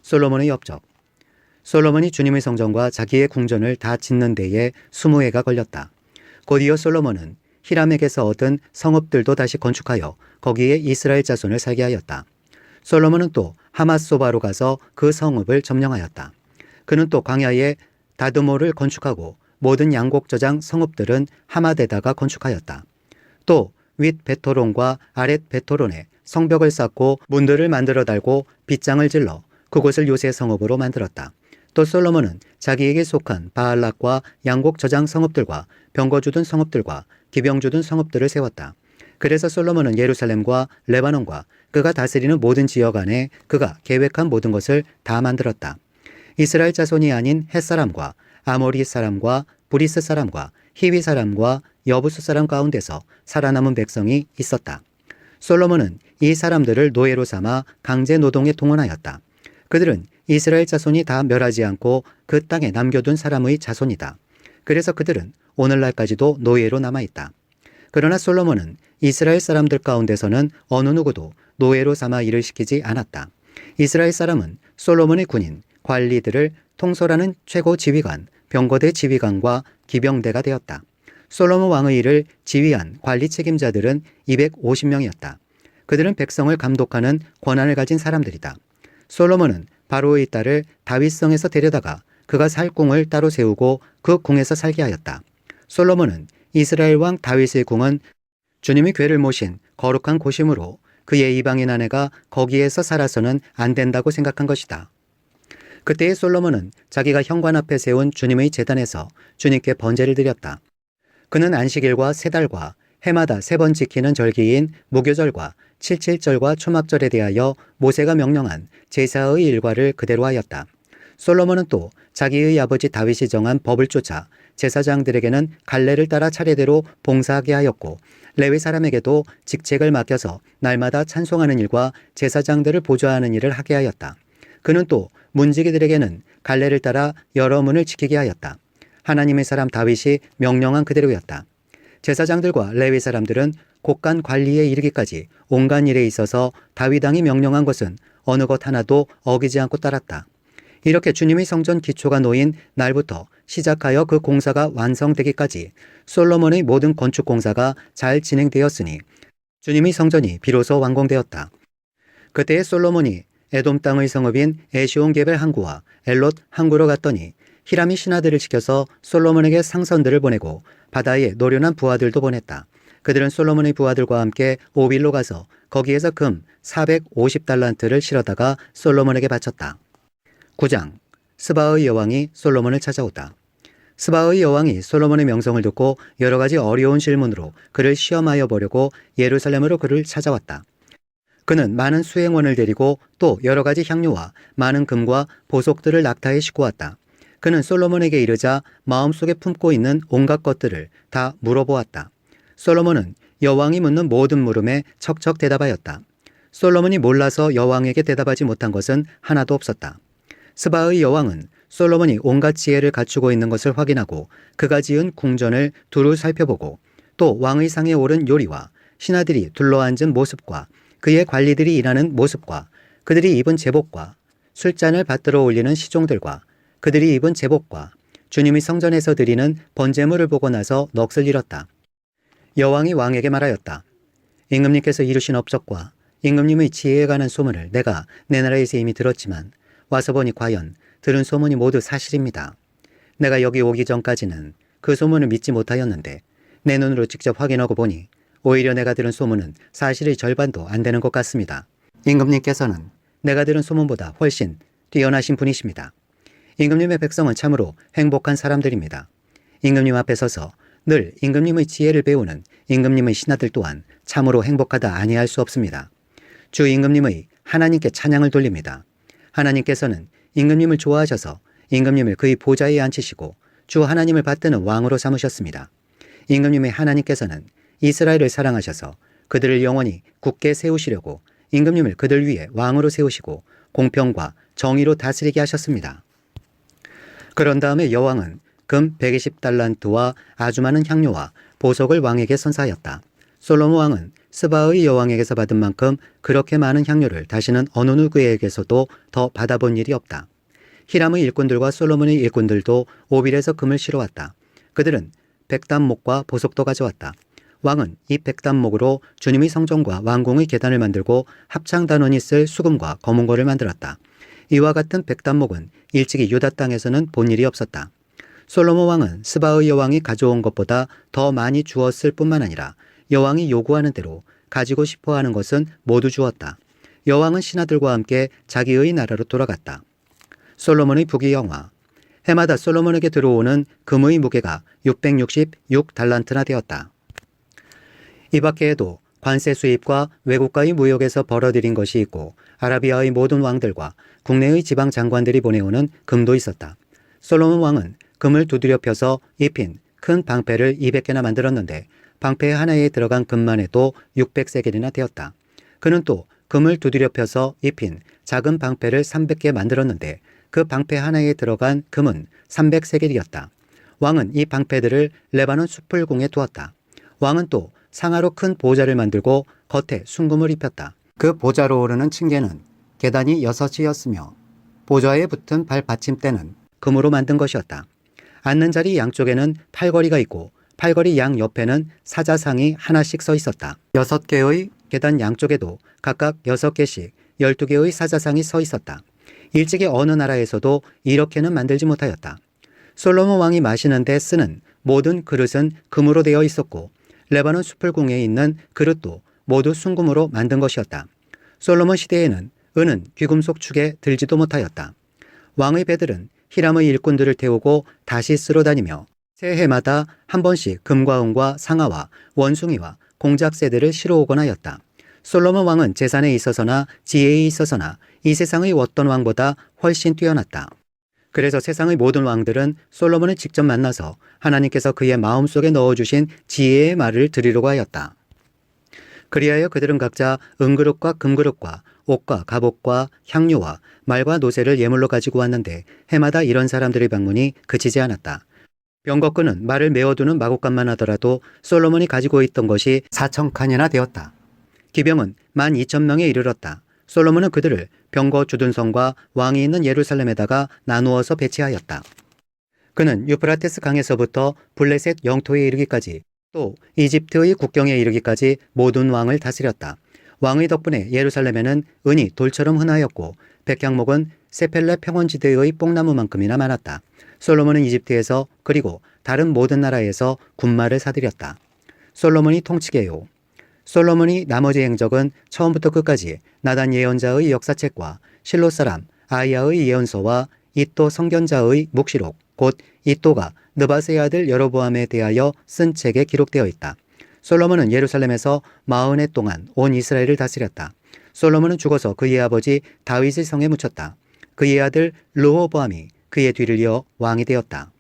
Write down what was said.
솔로몬의 업적. 솔로몬이 주님의 성전과 자기의 궁전을 다 짓는 데에 20해가 걸렸다. 곧이어 솔로몬은 히람에게서 얻은 성읍들도 다시 건축하여 거기에 이스라엘 자손을 살게 하였다. 솔로몬은 또 하맛소바로 가서 그 성읍을 점령하였다. 그는 또 광야에 다드모를 건축하고 모든 양곡 저장 성읍들은 하맛에다가 건축하였다. 또 윗 베토론과 아랫 베토론에 성벽을 쌓고 문들을 만들어 달고 빗장을 질러 그곳을 요새 성읍으로 만들었다. 또 솔로몬은 자기에게 속한 바알락과 양곡 저장 성읍들과 병거 주둔 성읍들과 기병 주둔 성읍들을 세웠다. 그래서 솔로몬은 예루살렘과 레바논과 그가 다스리는 모든 지역 안에 그가 계획한 모든 것을 다 만들었다. 이스라엘 자손이 아닌 헷사람과 아모리 사람과 브리스 사람과 히위 사람과 여부스 사람 가운데서 살아남은 백성이 있었다. 솔로몬은 이 사람들을 노예로 삼아 강제 노동에 동원하였다. 그들은 이스라엘 자손이 다 멸하지 않고 그 땅에 남겨둔 사람의 자손이다. 그래서 그들은 오늘날까지도 노예로 남아있다. 그러나 솔로몬은 이스라엘 사람들 가운데서는 어느 누구도 노예로 삼아 일을 시키지 않았다. 이스라엘 사람은 솔로몬의 군인, 관리들을 통솔하는 최고 지휘관, 병거대 지휘관과 기병대가 되었다. 솔로몬 왕의 일을 지휘한 관리 책임자들은 250명이었다. 그들은 백성을 감독하는 권한을 가진 사람들이다. 솔로몬은 바로의 딸을 다윗성에서 데려다가 그가 살 궁을 따로 세우고 그 궁에서 살게 하였다. 솔로몬은 이스라엘 왕 다윗의 궁은 주님의 궤를 모신 거룩한 곳이므로 그의 이방인 아내가 거기에서 살아서는 안 된다고 생각한 것이다. 그때의 솔로몬은 자기가 현관 앞에 세운 주님의 제단에서 주님께 번제를 드렸다. 그는 안식일과 세 달과 해마다 3번 지키는 절기인 무교절과 칠칠절과 초막절에 대하여 모세가 명령한 제사의 일과를 그대로 하였다. 솔로몬은 또 자기의 아버지 다윗이 정한 법을 쫓아 제사장들에게는 갈래를 따라 차례대로 봉사하게 하였고 레위 사람에게도 직책을 맡겨서 날마다 찬송하는 일과 제사장들을 보좌하는 일을 하게 하였다. 그는 또 문지기들에게는 갈래를 따라 여러 문을 지키게 하였다. 하나님의 사람 다윗이 명령한 그대로였다. 제사장들과 레위 사람들은 곡간 관리에 이르기까지 온갖 일에 있어서 다윗 왕이 명령한 것은 어느 것 하나도 어기지 않고 따랐다. 이렇게 주님의 성전 기초가 놓인 날부터 시작하여 그 공사가 완성되기까지 솔로몬의 모든 건축 공사가 잘 진행되었으니 주님의 성전이 비로소 완공되었다. 그때 솔로몬이 에돔 땅의 성읍인 에시온게벨 항구와 엘롯 항구로 갔더니 히람이 신하들을 시켜서 솔로몬에게 상선들을 보내고 바다에 노련한 부하들도 보냈다. 그들은 솔로몬의 부하들과 함께 오빌로 가서 거기에서 금 450달란트를 실어다가 솔로몬에게 바쳤다. 9장. 스바의 여왕이 솔로몬을 찾아오다. 스바의 여왕이 솔로몬의 명성을 듣고 여러 가지 어려운 질문으로 그를 시험하여 보려고 예루살렘으로 그를 찾아왔다. 그는 많은 수행원을 데리고 또 여러 가지 향료와 많은 금과 보석들을 낙타에 싣고 왔다. 그는 솔로몬에게 이르자 마음속에 품고 있는 온갖 것들을 다 물어보았다. 솔로몬은 여왕이 묻는 모든 물음에 척척 대답하였다. 솔로몬이 몰라서 여왕에게 대답하지 못한 것은 하나도 없었다. 스바의 여왕은 솔로몬이 온갖 지혜를 갖추고 있는 것을 확인하고 그가 지은 궁전을 두루 살펴보고 또 왕의 상에 오른 요리와 신하들이 둘러앉은 모습과 그의 관리들이 일하는 모습과 그들이 입은 제복과 술잔을 받들어 올리는 시종들과 그들이 입은 제복과 주님의 성전에서 드리는 번제물을 보고 나서 넋을 잃었다. 여왕이 왕에게 말하였다. 임금님께서 이루신 업적과 임금님의 지혜에 관한 소문을 내가 내 나라에서 이미 들었지만 와서 보니 과연 들은 소문이 모두 사실입니다. 내가 여기 오기 전까지는 그 소문을 믿지 못하였는데 내 눈으로 직접 확인하고 보니 오히려 내가 들은 소문은 사실의 절반도 안 되는 것 같습니다. 임금님께서는 내가 들은 소문보다 훨씬 뛰어나신 분이십니다. 임금님의 백성은 참으로 행복한 사람들입니다. 임금님 앞에 서서 늘 임금님의 지혜를 배우는 임금님의 신하들 또한 참으로 행복하다 아니할 수 없습니다. 주 임금님의 하나님께 찬양을 돌립니다. 하나님께서는 임금님을 좋아하셔서 임금님을 그의 보좌에 앉히시고 주 하나님을 받드는 왕으로 삼으셨습니다. 임금님의 하나님께서는 이스라엘을 사랑하셔서 그들을 영원히 굳게 세우시려고 임금님을 그들 위에 왕으로 세우시고 공평과 정의로 다스리게 하셨습니다. 그런 다음에 여왕은 금 120달란트와 아주 많은 향료와 보석을 왕에게 선사하였다. 솔로몬 왕은 스바의 여왕에게서 받은 만큼 그렇게 많은 향료를 다시는 어느 누구에게서도 더 받아본 일이 없다. 히람의 일꾼들과 솔로몬의 일꾼들도 오빌에서 금을 실어왔다. 그들은 백단목과 보석도 가져왔다. 왕은 이 백단목으로 주님의 성전과 왕궁의 계단을 만들고 합창단원이 쓸 수금과 거문고를 만들었다. 이와 같은 백단목은 일찍이 유다 땅에서는 본 일이 없었다. 솔로몬 왕은 스바의 여왕이 가져온 것보다 더 많이 주었을 뿐만 아니라 여왕이 요구하는 대로 가지고 싶어하는 것은 모두 주었다. 여왕은 신하들과 함께 자기의 나라로 돌아갔다. 솔로몬의 부귀영화. 해마다 솔로몬에게 들어오는 금의 무게가 666달란트나 되었다. 이 밖에도 관세 수입과 외국과의 무역에서 벌어들인 것이 있고 아라비아의 모든 왕들과 국내의 지방 장관들이 보내오는 금도 있었다. 솔로몬 왕은 금을 두드려 펴서 입힌 큰 방패를 200개나 만들었는데 방패 하나에 들어간 금만 해도 600세겔이나 되었다. 그는 또 금을 두드려 펴서 입힌 작은 방패를 300개 만들었는데 그 방패 하나에 들어간 금은 300세겔이었다. 왕은 이 방패들을 레바논 수풀궁에 두었다. 왕은 또 상하로 큰 보좌를 만들고 겉에 순금을 입혔다. 그 보좌로 오르는 층계는 계단이 6이었으며 보좌에 붙은 발 받침대는 금으로 만든 것이었다. 앉는 자리 양쪽에는 팔걸이가 있고 팔걸이 양 옆에는 사자상이 하나씩 서 있었다. 6개의 계단 양쪽에도 각각 6개씩 12개의 사자상이 서 있었다. 일찍이 어느 나라에서도 이렇게는 만들지 못하였다. 솔로몬 왕이 마시는 데 쓰는 모든 그릇은 금으로 되어 있었고 레바논 수풀궁에 있는 그릇도 모두 순금으로 만든 것이었다. 솔로몬 시대에는 은은 귀금속 축에 들지도 못하였다. 왕의 배들은 히람의 일꾼들을 태우고 다시 쓸어 다니며 새해마다 한 번씩 금과 은과 상아와 원숭이와 공작새들을 실어오곤 하였다. 솔로몬 왕은 재산에 있어서나 지혜에 있어서나 이 세상의 어떤 왕보다 훨씬 뛰어났다. 그래서 세상의 모든 왕들은 솔로몬을 직접 만나서 하나님께서 그의 마음속에 넣어주신 지혜의 말을 드리려고 하였다. 그리하여 그들은 각자 은그릇과 금그릇과 옷과 갑옷과 향료와 말과 노새를 예물로 가지고 왔는데 해마다 이런 사람들의 방문이 그치지 않았다. 병거끈은 말을 메어두는 마구간만 하더라도 솔로몬이 가지고 있던 것이 4,000칸이나 되었다. 기병은 12,000명에 이르렀다. 솔로몬은 그들을 병거 주둔성과 왕이 있는 예루살렘에다가 나누어서 배치하였다. 그는 유프라테스 강에서부터 블레셋 영토에 이르기까지 또 이집트의 국경에 이르기까지 모든 왕을 다스렸다. 왕의 덕분에 예루살렘에는 은이 돌처럼 흔하였고 백향목은 세펠레 평원지대의 뽕나무만큼이나 많았다. 솔로몬은 이집트에서 그리고 다른 모든 나라에서 군마를 사들였다. 솔로몬이 통치계요. 솔로몬이 나머지 행적은 처음부터 끝까지 나단 예언자의 역사책과 실로 사람 아이야의 예언서와 이또 선견자의 묵시록 곧 이또가 느바스의 아들 여로보암에 대하여 쓴 책에 기록되어 있다. 솔로몬은 예루살렘에서 40해 동안 온 이스라엘을 다스렸다. 솔로몬은 죽어서 그의 아버지 다윗의 성에 묻혔다. 그의 아들 르호보암이 그의 뒤를 이어 왕이 되었다.